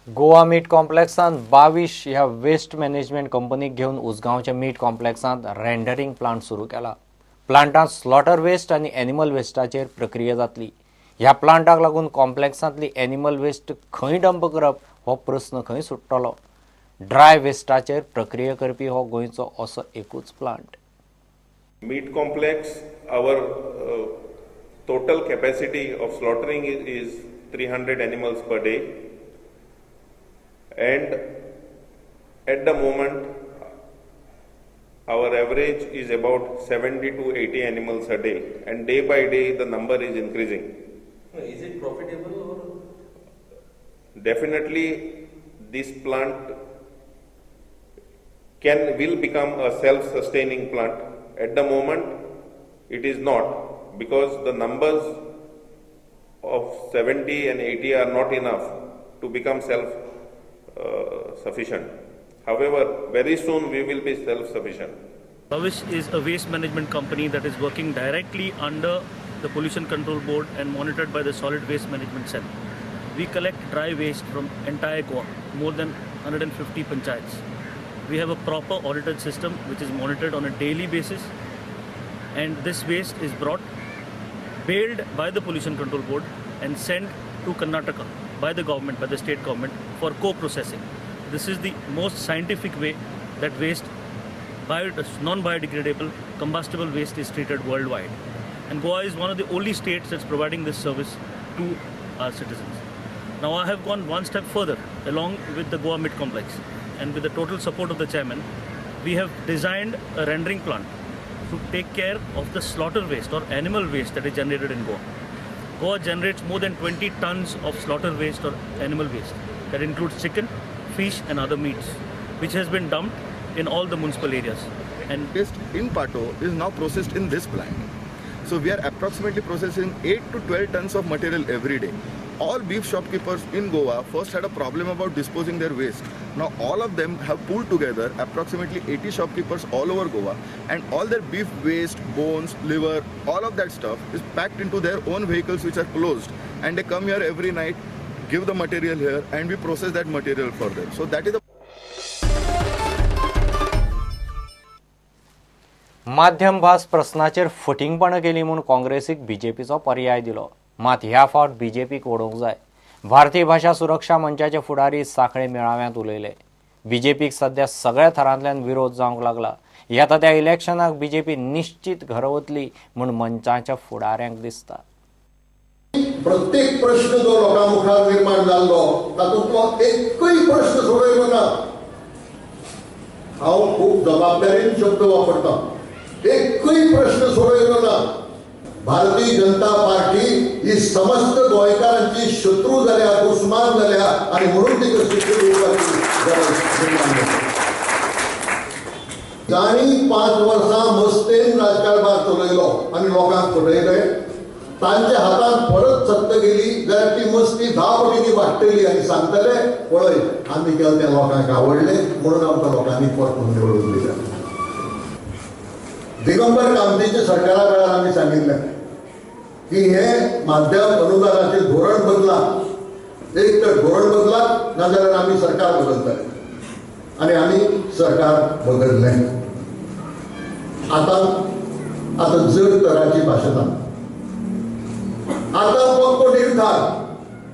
Goa meet कॉम्प्लेक्सान 22 ह्या waste management कंपनीक घेऊन उसगांवच्या मीट कॉम्प्लेक्सांत रेंडरिंग प्लांट सुरू केला. प्लांटांत स्लॉटर वेस्ट आणि एनिमल वेस्टाचेर प्रक्रिया जातली. ह्या प्लांटाक लागून कॉम्प्लेक्सांतली एनिमल वेस्ट खंय डंप करप हो प्रस्न खंय सुट्टलो. ड्राय वेस्टाचेर प्रक्रिया करपी हो गोंयचो असो एकूच plant. Meat complex, our total capacity of slaughtering is 300 animals per day, and at the moment our average is about 70 to 80 animals a day, and day by day the number is increasing. Is it profitable or? Definitely this plant will become a self-sustaining plant. At the moment, it is not, because the numbers of 70 and 80 are not enough to become self-sufficient. However, very soon we will be self-sufficient. Bavish is a waste management company that is working directly under the Pollution Control Board and monitored by the Solid Waste Management Cell. We collect dry waste from entire Goa, more than 150 panchayats. We have a proper audited system which is monitored on a daily basis, and this waste is brought, baled by the Pollution Control Board and sent to Karnataka by the government, by the state government, for co-processing. This is the most scientific way that waste, non-biodegradable, combustible waste is treated worldwide. And Goa is one of the only states that's providing this service to our citizens. Now I have gone one step further along with the Goa Meat Complex, and with the total support of the chairman, we have designed a rendering plant to take care of the slaughter waste or animal waste that is generated in Goa. Goa generates more than 20 tons of slaughter waste or animal waste. That includes chicken, fish and other meats, which has been dumped in all the municipal areas. And waste in Pato is now processed in this plant. So we are approximately processing 8 to 12 tons of material every day. All beef shopkeepers in Goa first had a problem about disposing their waste. Now all of them have pooled together, approximately 80 shopkeepers all over Goa, and all their beef waste, bones, liver, all of that stuff is packed into their own vehicles which are closed, and they come here every night, give the material here, and we process that material for them. So that is the माध्यम भास प्रस्नाचेर फटिंगपणां केली म्हूण काँग्रेसीक बीजेपीचो पर्याय दिलो. मात ह्या फावट बीजेपीक ओडूंक जाय. भारतीय भाषा सुरक्षा मंचाचे फुडारी सांखळे मेळाव्यांत उलयले. बीजेपीक सध्या सगळ्या थरांतल्यान विरोध जावंक लागला. येता त्या इलेक्शनाक बीजेपी निश्चित घर वतली म्हूण मंचाच्या फुडाऱ्यांक दिसता. प्रत्येक प्रश्न जो लोकां मुखार निर्माण जाल्लो तातूंतलो एकूय प्रश्न सोडयलो ना. हांव खूब जबाबदारीन शब्द वापरतां. एकूय प्रश्न सोडयलो ना. भारतीय जनता पार्टी ही समस्त गोंयकारांची शत्रू जाल्या, दुस्मान जाल्या, आणि म्हणून ती कशी करपाची गरज निर्माण जाता. जाणी 5 वर्सां मस्तेन राजकारभार चलयलो आनी लोकांक फटयले. तांच्या हातांत परत सत्ता गेली जाल्यार ती मस्ती 10 पटींनी वाडटली आनी सांगतले पळय आमी केलें तें लोकांक आवडलें म्हणून आमकां लोकांनी परतून निवडून दिलें. दिगंबर कामतीच्या सरकारा वेळार आमी सांगिल्लें की हे माध्यम अनुदानाचे धोरण बदला. एक तर धोरण बदला नाजाल्यार आमी सरकार बदलतले, आनी आमी सरकार बदललें. आता जड तराची भाशा ना. आता पक्को निर्धार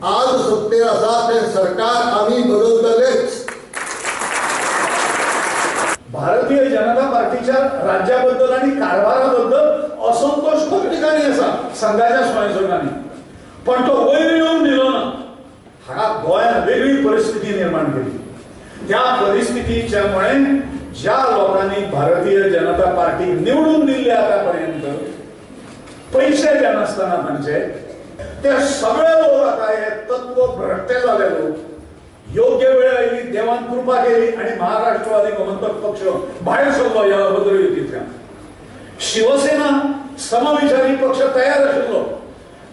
आज सत्तेर आसा ते सरकार आमी बदलतलेच. भारतीय जनता पार्टीच्या राज्याबद्दल आणि कारभाराबद्दल असंतोष खूप ठिकाणी असा संघाच्या स्वयंसेवकांनी, पण तो वयर येऊन दिलो ना. हा गोंयांत वेगळी परिस्थिती निर्माण केली. त्या परिस्थितीच्यामुळे ज्या लोकांनी भारतीय जनता पार्टी निवडून दिली आतापर्यंत पैसे द्या नसताना तांचे, ते सगळे लोक आता हे तत्व भ्रष्ट झाले लोक. योग्य वेळ आयली, देवान कृपा केली आणि महाराष्ट्रवादी गोमंतक पक्ष भायर सरलो ह्या भद्र युतींतल्यान. शिवसेना समविचारी पक्ष तयार आशिल्लो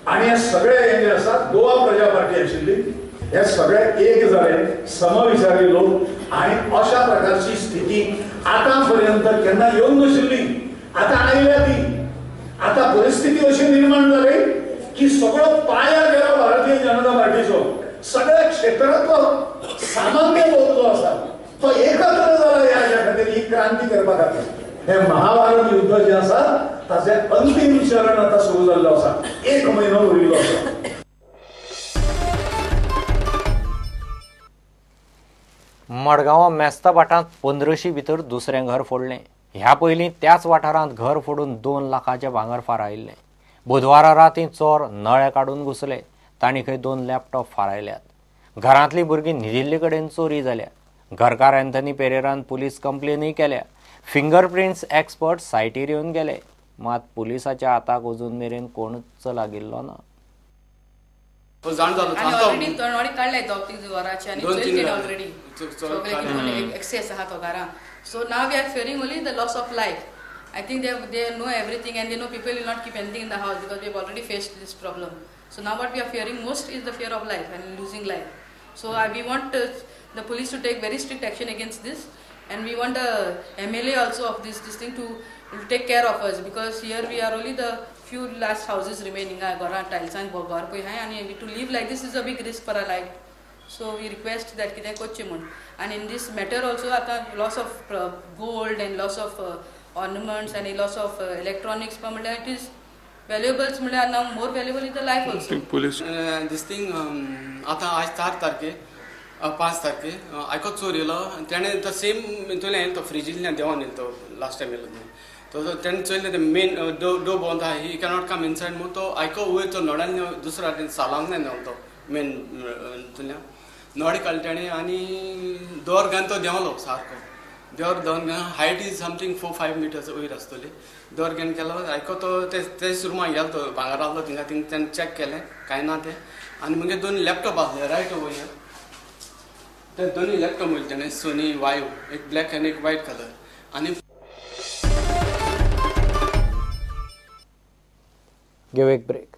आणि हे सगळे हे जे आसात गोवा प्रजा पार्टी आशिल्ली, हे सगळे एक जाले समविचारी लोक. आणि अशा प्रकारची स्थिती आतापर्यंत केन्ना येवंक नाशिल्ली. आता आयल्या ती. आता परिस्थिती अशी निर्माण जाली की सगळं पायार गेलो भारतीय जनता पार्टीचो. सगळ्या क्षेत्रातलो सामान्य लोक जो असा तो एकत्र झाला या खातीर ही क्रांती करपा खातीर हे महाभारत युद्ध जे आसा ताचे अंतिम चरण आता सुरू जाल्लो आसा 1 म्हयनो उरिल्लो आसा. मडगांव मेस्ता भाटांत 1500 भितर दुसरें घर फोडलें. ह्या पयलीं त्याच वाठारांत घर फोडून 2 लाखाचें भांगर फारायिल्लें. बुधवारा रातीं चोर नळे काडून घुसले. तांणी खंय 2 लॅपटॉप फारायल्यात. घरांतलीं भुरगीं न्हिदिल्ले कडेन चोरी जाल्या. घरकार एंथनी पेरेरान पुलीस कंप्लेनूय केल्या. फिंगरप्रिंट्स एक्सपर्ट सायटीर येवन गेले, मात पुलिसाच्या हाताक अजून मेरेन कोणूच लागिल्लो ना. जाण जालो ऑलरेडी तणवाडी काढले दोग वराचे आणि चोरी ऑलरेडी सगळे एक्सेस आहा तो घरा. So now we are fearing only the loss of life. I think they know everything and they know people will not keep anything in the house because we have already faced this problem. So now what we are fearing most is the fear of life and losing life. So we want the police to take very strict action against this, and we want the MLA also of this thing to take care of us, because here we are only the few last houses remaining. Gora tiles and gor poi hai, and to live like this is a big risk for our life. So we request that kite koche mun. And in this matter also ata loss of gold and loss of ornaments and a loss of electronics, it is valuables म्हळ्यार now more valuable is the life also. Police this thing आता आज 4 तारखे 5 तारखे आयको चोर yellow. तेणे तो same तुले तो फ्रिजीन देवन येलो तो लास्ट टाइम येलो तो तेणे चोयले ते मेन डो बंद आहा, ही कॅनॉट कम इनसाइड. मग तो आयको वयर तो नोड्यान दुसरा सालांक नाही तो मेन तुल्या नोडे काडले तेणे आनी दोर घान तो देवलो सारको. दोर दोन हायट इज समथिंग 4-5 meters वयर आसतली. दोर घेवन केलो आयको तो तेच रुमान गेलो तो भांगर आहलो थिंगा तेणे चॅक केलें कांय ना तें. आनी मुगे 2 लॅपटॉप आसले रायट वयर. ते 2 लॅपटॉप वयले तेणे सोनी वायू, एक ब्लॅक आनी एक व्हायट कलर. आनी गिव एक ब्रेक.